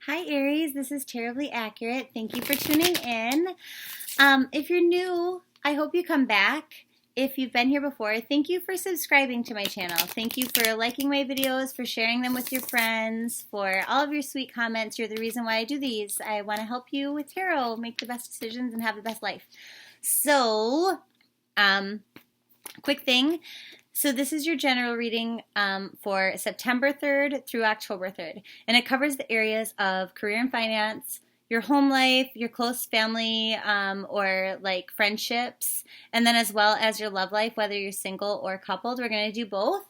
Hi Aries, this is Tarot-blee Accurate. Thank you for tuning in. If you're new, I hope you come back. If you've been here before, thank you for subscribing to my channel. Thank you for liking my videos, for sharing them with your friends, for all of your sweet comments. You're the reason why I do these. I want to help you with tarot, make the best decisions, and have the best life. So, quick thing. So this is your general reading for September 3rd through October 3rd. And it covers the areas of career and finance, your home life, your close family, or like friendships, and then as well as your love life, whether you're single or coupled. We're going to do both.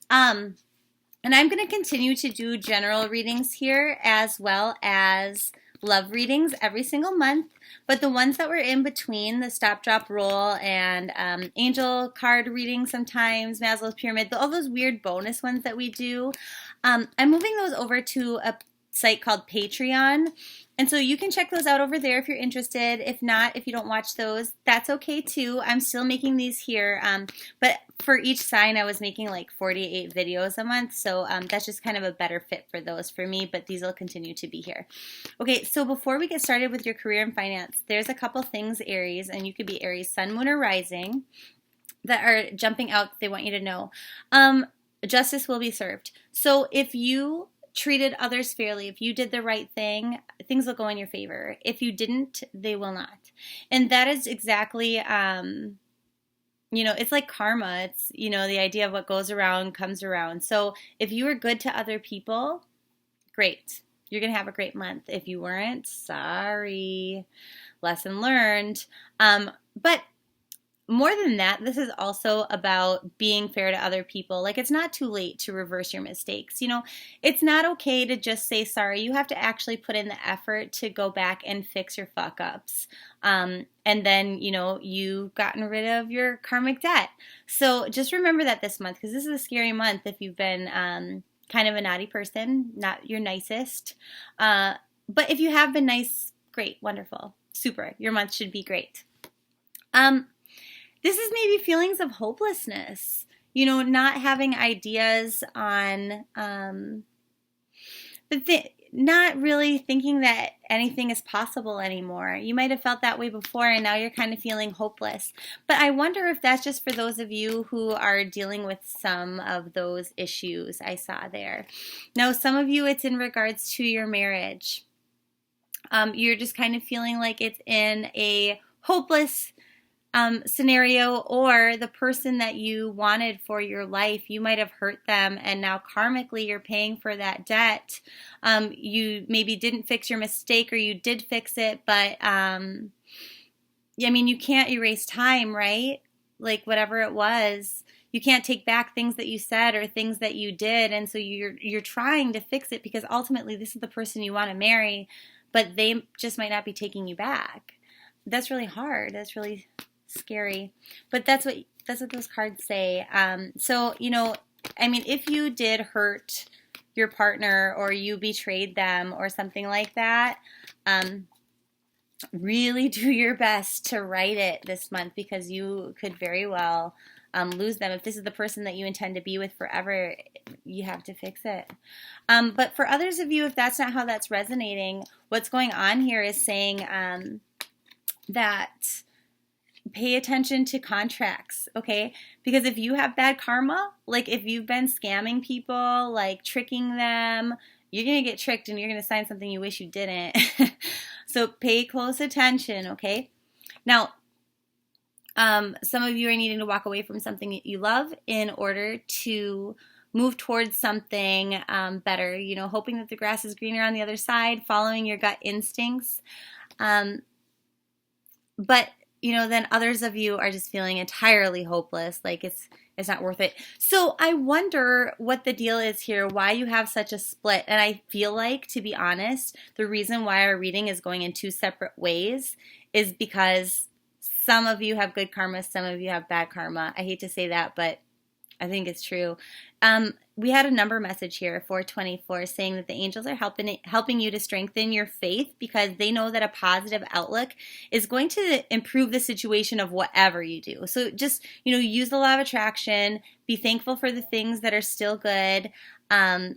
And I'm going to continue to do general readings here as well as love readings every single month, but the ones that were in between, the stop, drop, roll, and angel card reading sometimes, Maslow's pyramid, all those weird bonus ones that we do, I'm moving those over to a site called Patreon. And so you can check those out over there if you're interested. If not, if you don't watch those, that's okay too. I'm still making these here. But for each sign, I was making like 48 videos a month. So that's just kind of a better fit for those for me. But these will continue to be here. Okay, so before we get started with your career and finance, there's a couple things, Aries, and you could be Aries, Sun, Moon, or Rising, that are jumping out that they want you to know. Justice will be served. So if you treated others fairly, if you did the right thing, things will go in your favor. If you didn't, they will not. And that is exactly, it's like karma. It's, the idea of what goes around comes around. So if you were good to other people, great. You're going to have a great month. If you weren't, sorry. Lesson learned. But more than that, this is also about being fair to other people. Like, it's not too late to reverse your mistakes. It's not okay to just say sorry. You have to actually put in the effort to go back and fix your fuck ups. And then, you've gotten rid of your karmic debt. So just remember that this month, because this is a scary month if you've been kind of a naughty person, not your nicest. But if you have been nice, great, wonderful, super. Your month should be great. This is maybe feelings of hopelessness, not having ideas on, not really thinking that anything is possible anymore. You might have felt that way before, and now you're kind of feeling hopeless. But I wonder if that's just for those of you who are dealing with some of those issues I saw there. Now, some of you, it's in regards to your marriage. You're just kind of feeling like it's in a hopeless scenario, or the person that you wanted for your life, you might have hurt them, and now karmically you're paying for that debt. You maybe didn't fix your mistake, or you did fix it, but you can't erase time, right? Like, whatever it was, you can't take back things that you said or things that you did, and so you're trying to fix it, because ultimately this is the person you want to marry, but they just might not be taking you back. That's really hard. That's really scary, but that's what those cards say. So if you did hurt your partner, or you betrayed them, or something like that, really do your best to right it this month, because you could very well lose them. If this is the person that you intend to be with forever, you have to fix it. But for others of you, if that's not how that's resonating, what's going on here is saying that pay attention to contracts, okay? Because if you have bad karma, like if you've been scamming people, like tricking them, you're going to get tricked, and you're going to sign something you wish you didn't. So pay close attention, okay? Now, some of you are needing to walk away from something that you love in order to move towards something better, hoping that the grass is greener on the other side, following your gut instincts. But then others of you are just feeling entirely hopeless, like it's not worth it. So I wonder what the deal is here, why you have such a split. And I feel like, to be honest, the reason why our reading is going in two separate ways is because some of you have good karma, some of you have bad karma. I hate to say that, but I think it's true. We had a number message here, 424, saying that the angels are helping you to strengthen your faith, because they know that a positive outlook is going to improve the situation of whatever you do. So just, use the law of attraction, be thankful for the things that are still good,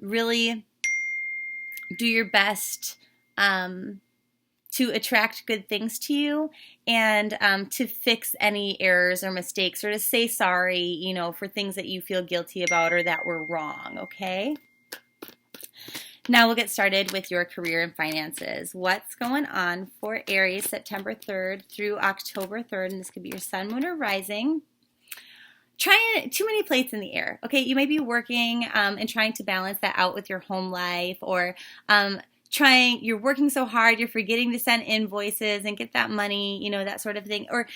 really do your best to attract good things to you, and to fix any errors or mistakes, or to say sorry, you know, for things that you feel guilty about or that were wrong, okay? Now we'll get started with your career and finances. What's going on for Aries September 3rd through October 3rd, and this could be your sun, moon, or rising. Trying too many plates in the air, okay? You might be working and trying to balance that out with your home life, or you're working so hard, you're forgetting to send invoices and get that money, you know, that sort of thing. Or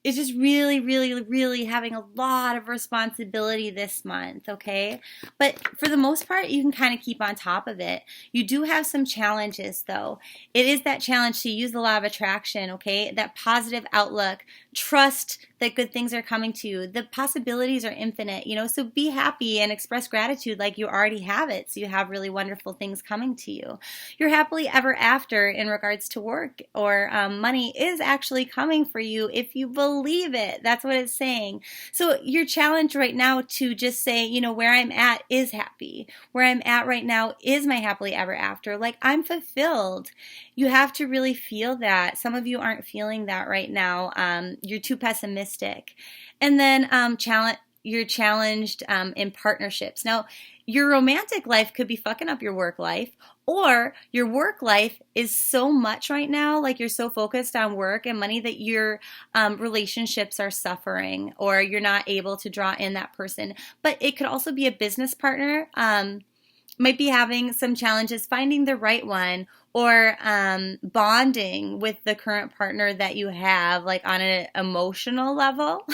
it's just really, really, really having a lot of responsibility this month, okay? But for the most part, you can kind of keep on top of it. You do have some challenges, though. It is that challenge to use the law of attraction, okay? That positive outlook. Trust that good things are coming to you. The possibilities are infinite, you know, so be happy and express gratitude like you already have it, so you have really wonderful things coming to you. Your happily ever after in regards to work or money is actually coming for you if you believe it. That's what it's saying. So your challenge right now to just say, you know, where I'm at is happy. Where I'm at right now is my happily ever after. Like, I'm fulfilled. You have to really feel that. Some of you aren't feeling that right now. You're too pessimistic. And then you're challenged in partnerships. Now, your romantic life could be fucking up your work life, or your work life is so much right now, like you're so focused on work and money that your relationships are suffering, or you're not able to draw in that person. But it could also be a business partner. Might be having some challenges finding the right one, or bonding with the current partner that you have, like on an emotional level.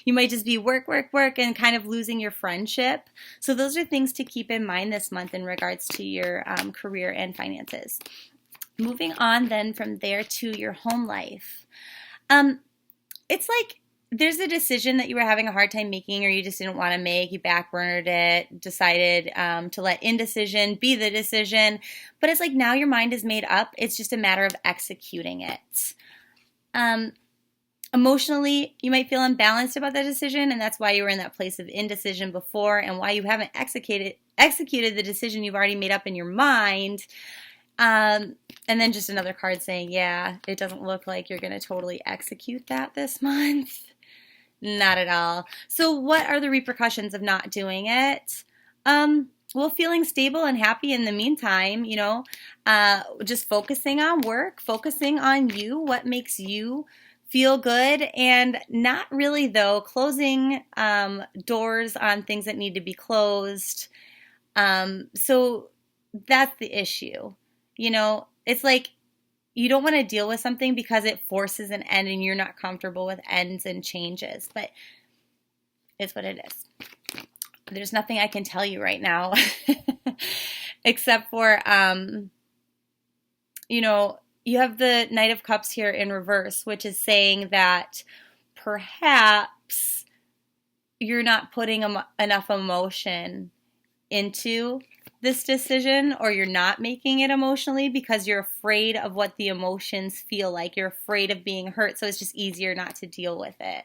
You might just be work, and kind of losing your friendship. So those are things to keep in mind this month in regards to your career and finances. Moving on then from there to your home life. It's like, there's a decision that you were having a hard time making, or you just didn't want to make. You backburnered it, decided to let indecision be the decision. But it's like now your mind is made up. It's just a matter of executing it. Emotionally, you might feel unbalanced about that decision, and that's why you were in that place of indecision before, and why you haven't executed the decision you've already made up in your mind. And then just another card saying, yeah, it doesn't look like you're going to totally execute that this month. Not at all. So what are the repercussions of not doing it? Well, feeling stable and happy in the meantime, you know, just focusing on work, focusing on you, what makes you feel good, and not really, though, closing doors on things that need to be closed. So that's the issue. You know, it's like, you don't want to deal with something because it forces an end and you're not comfortable with ends and changes, but it's what it is. There's nothing I can tell you right now except for, you know, you have the Knight of Cups here in reverse, which is saying that perhaps you're not putting enough emotion into this decision, or you're not making it emotionally because you're afraid of what the emotions feel like. You're afraid of being hurt, so it's just easier not to deal with it.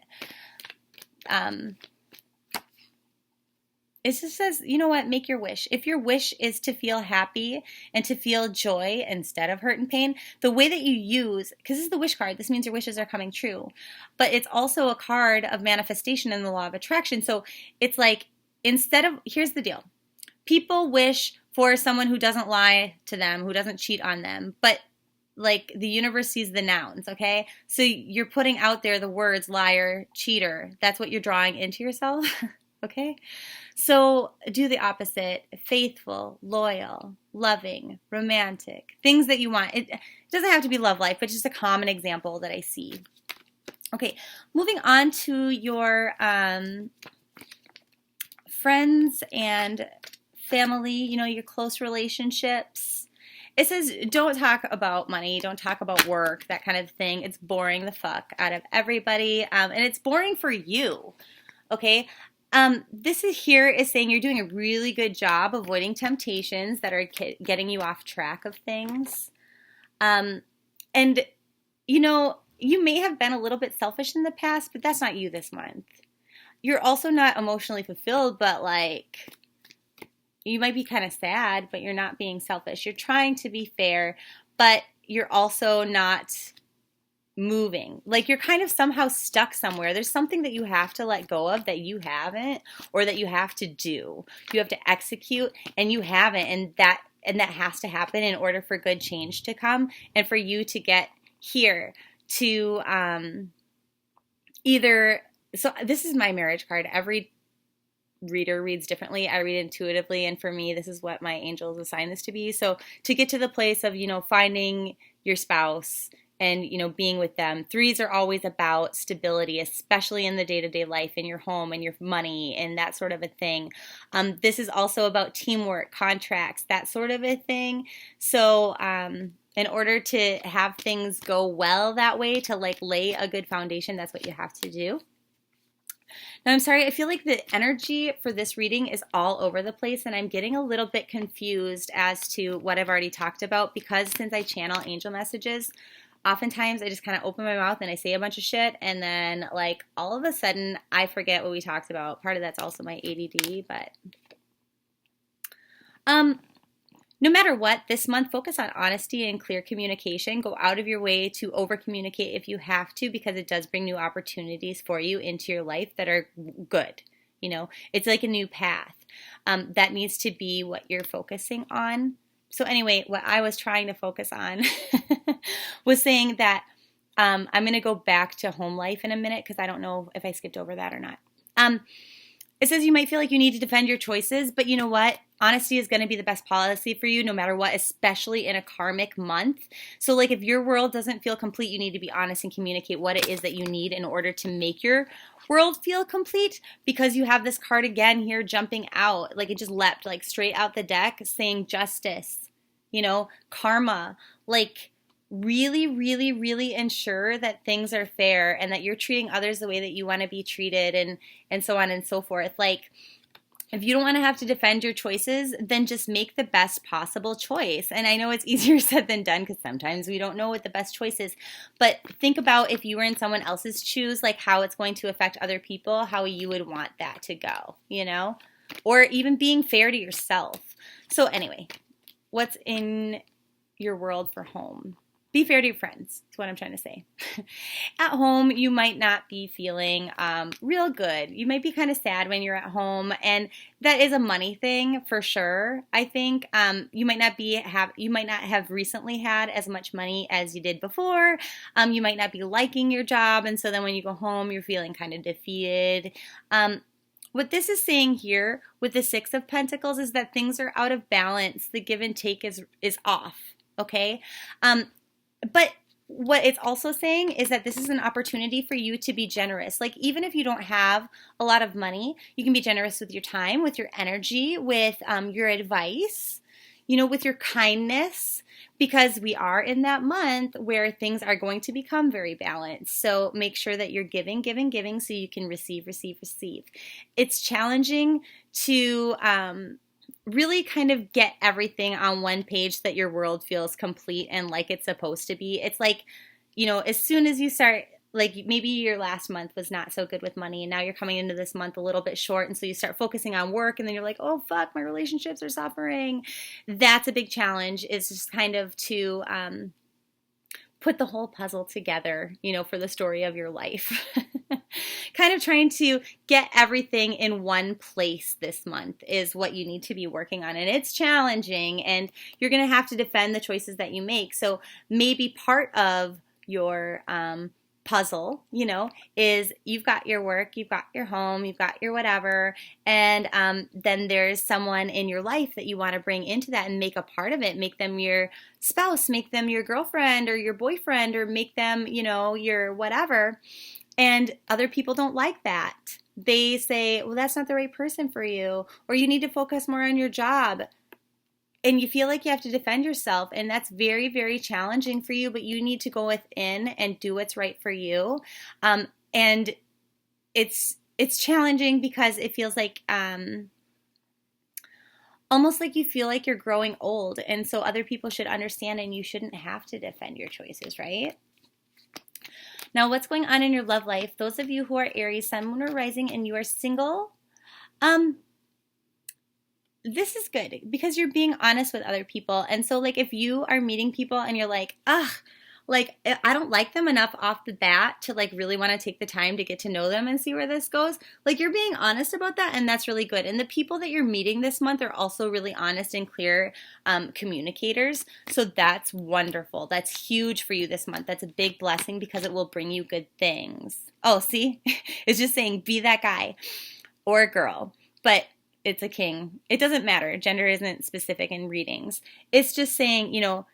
It just says, you know what, make your wish. If your wish is to feel happy and to feel joy instead of hurt and pain, the way that you use, because this is the wish card, this means your wishes are coming true, but it's also a card of manifestation in the law of attraction. So it's like, here's the deal. People wish for someone who doesn't lie to them, who doesn't cheat on them, but like the universe sees the nouns, okay? So you're putting out there the words liar, cheater. That's what you're drawing into yourself, okay? So do the opposite: faithful, loyal, loving, romantic, things that you want. It doesn't have to be love life, but just a common example that I see. Okay, moving on to your friends and family, you know, your close relationships. It says don't talk about money, don't talk about work, that kind of thing. It's boring the fuck out of everybody, and it's boring for you, okay? This is saying you're doing a really good job avoiding temptations that are getting you off track of things. And, you know, you may have been a little bit selfish in the past, but that's not you this month. You're also not emotionally fulfilled, but like, you might be kind of sad, but you're not being selfish. You're trying to be fair, but you're also not moving. Like you're kind of somehow stuck somewhere. There's something that you have to let go of that you haven't, or that you have to do. You have to execute and you haven't, and that has to happen in order for good change to come and for you to get here to either. So this is my marriage card. Every reader reads differently. I read intuitively, and for me, this is what my angels assign this to be. So to get to the place of, finding your spouse and, being with them. 3s are always about stability, especially in the day-to-day life, in your home and your money and that sort of a thing. This is also about teamwork, contracts, that sort of a thing. So in order to have things go well that way, to like lay a good foundation, that's what you have to do. Now, I'm sorry, I feel like the energy for this reading is all over the place, and I'm getting a little bit confused as to what I've already talked about, because since I channel angel messages, oftentimes I just kind of open my mouth and I say a bunch of shit, and then like all of a sudden I forget what we talked about. Part of that's also my ADD, but no matter what, this month, focus on honesty and clear communication. Go out of your way to over-communicate if you have to, because it does bring new opportunities for you into your life that are good. It's like a new path. That needs to be what you're focusing on. So anyway, what I was trying to focus on was saying that I'm going to go back to home life in a minute, because I don't know if I skipped over that or not. It says you might feel like you need to defend your choices, but you know what? Honesty is going to be the best policy for you no matter what, especially in a karmic month. So like if your world doesn't feel complete, you need to be honest and communicate what it is that you need in order to make your world feel complete, because you have this card again here jumping out. Like it just leapt like straight out the deck saying justice, karma, like really, really, really ensure that things are fair and that you're treating others the way that you want to be treated, and so on and so forth. Like, if you don't want to have to defend your choices, then just make the best possible choice. And I know it's easier said than done, because sometimes we don't know what the best choice is. But think about if you were in someone else's shoes, like how it's going to affect other people, how you would want that to go, or even being fair to yourself. So anyway, what's in your world for home? Be fair to your friends, is what I'm trying to say. At home, you might not be feeling real good. You might be kind of sad when you're at home, and that is a money thing for sure. I think you might not have recently had as much money as you did before. You might not be liking your job, and so then when you go home, you're feeling kind of defeated. What this is saying here with the 6 of Pentacles is that things are out of balance. The give and take is off. Okay. But what it's also saying is that this is an opportunity for you to be generous. Like, even if you don't have a lot of money, you can be generous with your time, with your energy, with your advice, with your kindness, because we are in that month where things are going to become very balanced. So make sure that you're giving, giving, giving so you can receive, receive, receive. It's challenging to really kind of get everything on one page that your world feels complete and like it's supposed to be. It's like, as soon as you start, like maybe your last month was not so good with money and now you're coming into this month a little bit short, and so you start focusing on work and then you're like, oh fuck, my relationships are suffering. That's a big challenge, is just kind of to put the whole puzzle together, for the story of your life. Kind of trying to get everything in one place this month is what you need to be working on. And it's challenging, and you're going to have to defend the choices that you make. So maybe part of your puzzle, is you've got your work, you've got your home, you've got your whatever, and then there's someone in your life that you want to bring into that and make a part of it. Make them your spouse, make them your girlfriend or your boyfriend, or make them, your whatever. And other people don't like that. They say, well, that's not the right person for you, or you need to focus more on your job. And you feel like you have to defend yourself, and that's very, very challenging for you, but you need to go within and do what's right for you. And it's challenging because it feels like almost like you feel like you're growing old, and so other people should understand, and you shouldn't have to defend your choices, right? Now, what's going on in your love life? Those of you who are Aries, Sun, Moon, or Rising, and you are single, this is good because you're being honest with other people. And so like if you are meeting people and you're like, ugh, like I don't like them enough off the bat to like really want to take the time to get to know them and see where this goes. Like you're being honest about that, and that's really good. And the people that you're meeting this month are also really honest and clear communicators. So that's wonderful. That's huge for you this month. That's a big blessing because it will bring you good things. Oh, see? It's just saying be that guy or girl. But it's a king. It doesn't matter. Gender isn't specific in readings. It's just saying, you know,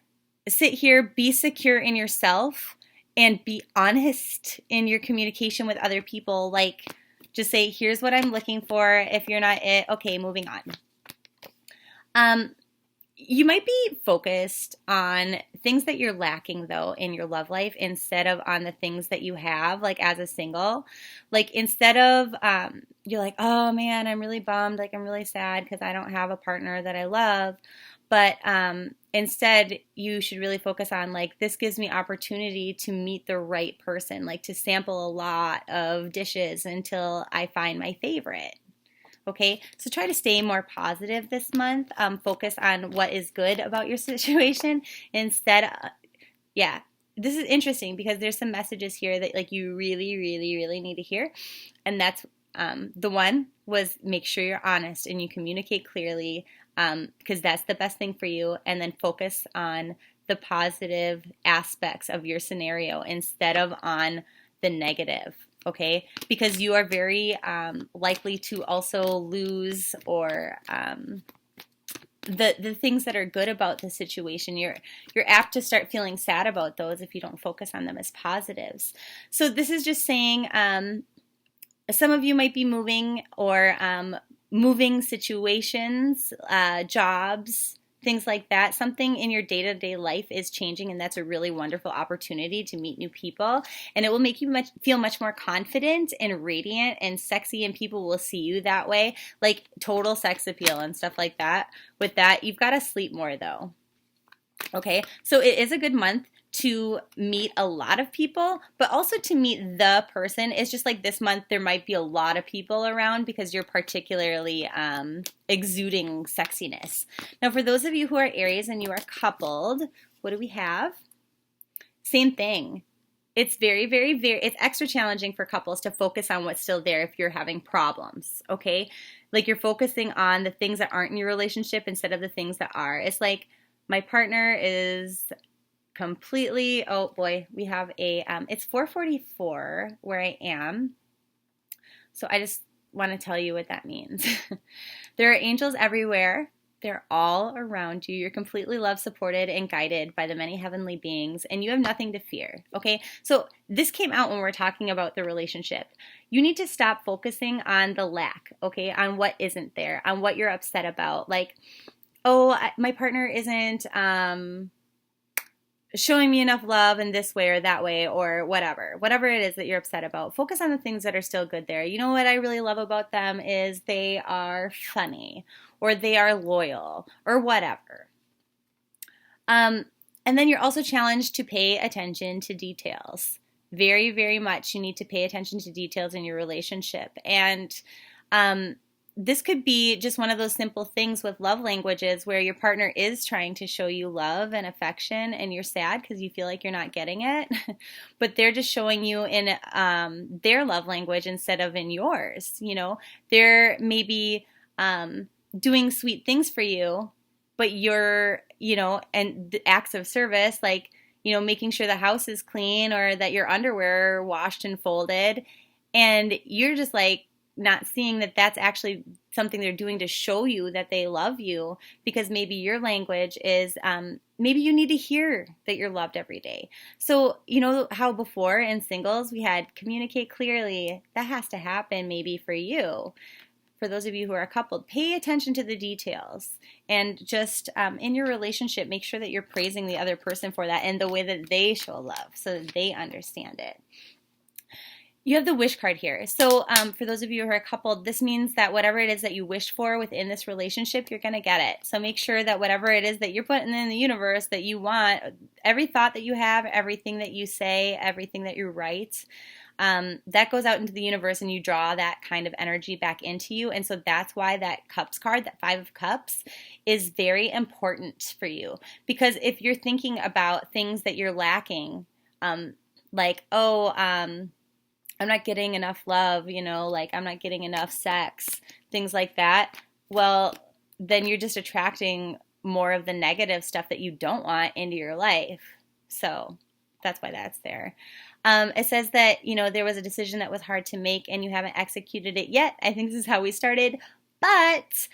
sit here, be secure in yourself, and be honest in your communication with other people. Like, just say, here's what I'm looking for. If you're not it, okay, moving on. You might be focused on things that you're lacking, though, in your love life instead of on the things that you have, like as a single. Like, instead of, you're like, oh man, I'm really bummed. Like, I'm really sad because I don't have a partner that I love. But instead, you should really focus on, like, this gives me opportunity to meet the right person, like to sample a lot of dishes until I find my favorite. Okay, so try to stay more positive this month. Focus on what is good about your situation instead. Yeah, this is interesting because there's some messages here that like you really, really, really need to hear. And that's the one was make sure you're honest and you communicate clearly because that's the best thing for you. And then focus on the positive aspects of your scenario instead of on the negative. Okay, because you are very likely to also lose or the things that are good about the situation. You're apt to start feeling sad about those if you don't focus on them as positives. So this is just saying some of you might be moving or moving situations, jobs, things like that. Something in your day-to-day life is changing, and that's a really wonderful opportunity to meet new people. And it will make you feel much more confident and radiant and sexy, and people will see you that way, like total sex appeal and stuff like that. With that, you've got to sleep more, though. Okay, so it is a good month to meet a lot of people, but also to meet the person. It's just like this month there might be a lot of people around because you're particularly exuding sexiness. Now, for those of you who are Aries and you are coupled, what do we have? Same thing. It's it's extra challenging for couples to focus on what's still there if you're having problems, okay? Like you're focusing on the things that aren't in your relationship instead of the things that are. It's like my partner is completely, oh boy, we have a, it's 4:44 where I am. So I just want to tell you what that means. There are angels everywhere. They're all around you. You're completely loved, supported, and guided by the many heavenly beings, and you have nothing to fear, okay? So this came out when we're talking about the relationship. You need to stop focusing on the lack, okay, on what isn't there, on what you're upset about. Like, oh, my partner isn't showing me enough love in this way or that way or whatever it is that you're upset about. Focus on the things that are still good there. You know what I really love about them is they are funny or they are loyal or whatever. And then you're also challenged to pay attention to details. Very, very much you need to pay attention to details in your relationship. And this could be just one of those simple things with love languages where your partner is trying to show you love and affection and you're sad because you feel like you're not getting it, but they're just showing you in their love language instead of in yours. You know, they're maybe doing sweet things for you, but you're, you know, and the acts of service, like, you know, making sure the house is clean or that your underwear are washed and folded, and you're just like, not seeing that that's actually something they're doing to show you that they love you, because maybe your language is maybe you need to hear that you're loved every day. So you know how before in singles we had communicate clearly. That has to happen maybe for you. For those of you who are coupled, pay attention to the details, and just in your relationship, make sure that you're praising the other person for that and the way that they show love so that they understand it. You have the wish card here. So for those of you who are coupled, this means that whatever it is that you wish for within this relationship, you're going to get it. So make sure that whatever it is that you're putting in the universe that you want, every thought that you have, everything that you say, everything that you write, that goes out into the universe and you draw that kind of energy back into you. And so that's why that Cups card, that Five of Cups, is very important for you. Because if you're thinking about things that you're lacking, like, I'm not getting enough love, like I'm not getting enough sex, things like that, well, then you're just attracting more of the negative stuff that you don't want into your life. So that's why that's there. It says that, there was a decision that was hard to make and you haven't executed it yet. I think this is how we started, but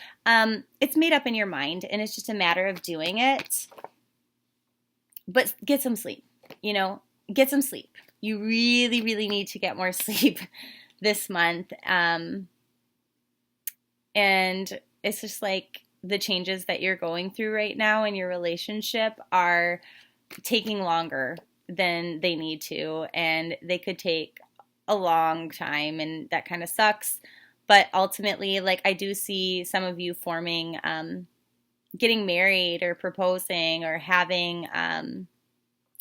it's made up in your mind and it's just a matter of doing it. But get some sleep, get some sleep. You really, really need to get more sleep this month. And it's just like the changes that you're going through right now in your relationship are taking longer than they need to, and they could take a long time, and that kind of sucks. But ultimately, like, I do see some of you forming, getting married or proposing or having,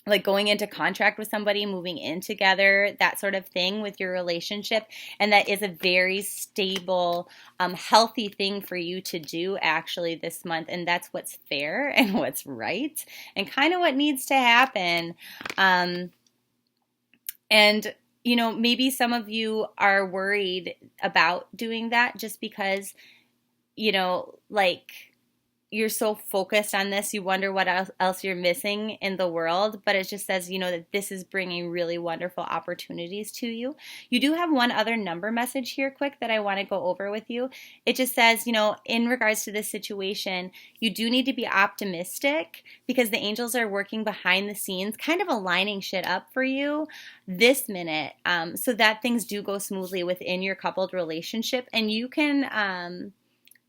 like going into contract with somebody, moving in together, that sort of thing with your relationship. And that is a very stable, healthy thing for you to do actually this month. And that's what's fair and what's right and kind of what needs to happen. And, maybe some of you are worried about doing that just because, like, you're so focused on this, you wonder what else you're missing in the world, but it just says, that this is bringing really wonderful opportunities to you. You do have one other number message here quick that I want to go over with you. It just says, in regards to this situation, you do need to be optimistic because the angels are working behind the scenes, kind of aligning shit up for you this minute, so that things do go smoothly within your coupled relationship, and you can,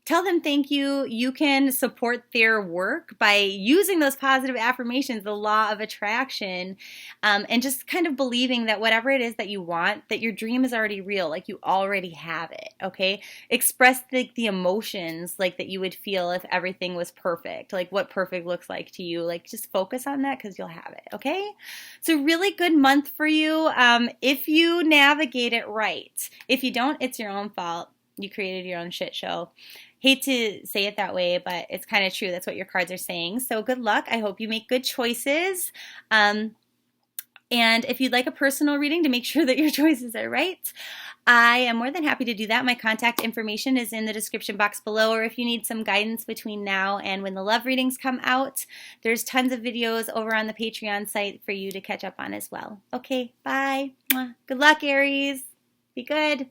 tell them thank you. You can support their work by using those positive affirmations, the law of attraction, and just kind of believing that whatever it is that you want, that your dream is already real, like you already have it, okay? Express the emotions like that you would feel if everything was perfect, like what perfect looks like to you. Like, just focus on that because you'll have it, okay? So really good month for you if you navigate it right. If you don't, it's your own fault. You created your own shit show. Hate to say it that way, but it's kind of true. That's what your cards are saying. So good luck. I hope you make good choices. And if you'd like a personal reading to make sure that your choices are right, I am more than happy to do that. My contact information is in the description box below, or if you need some guidance between now and when the love readings come out, there's tons of videos over on the Patreon site for you to catch up on as well. Okay, bye. Mwah. Good luck, Aries. Be good.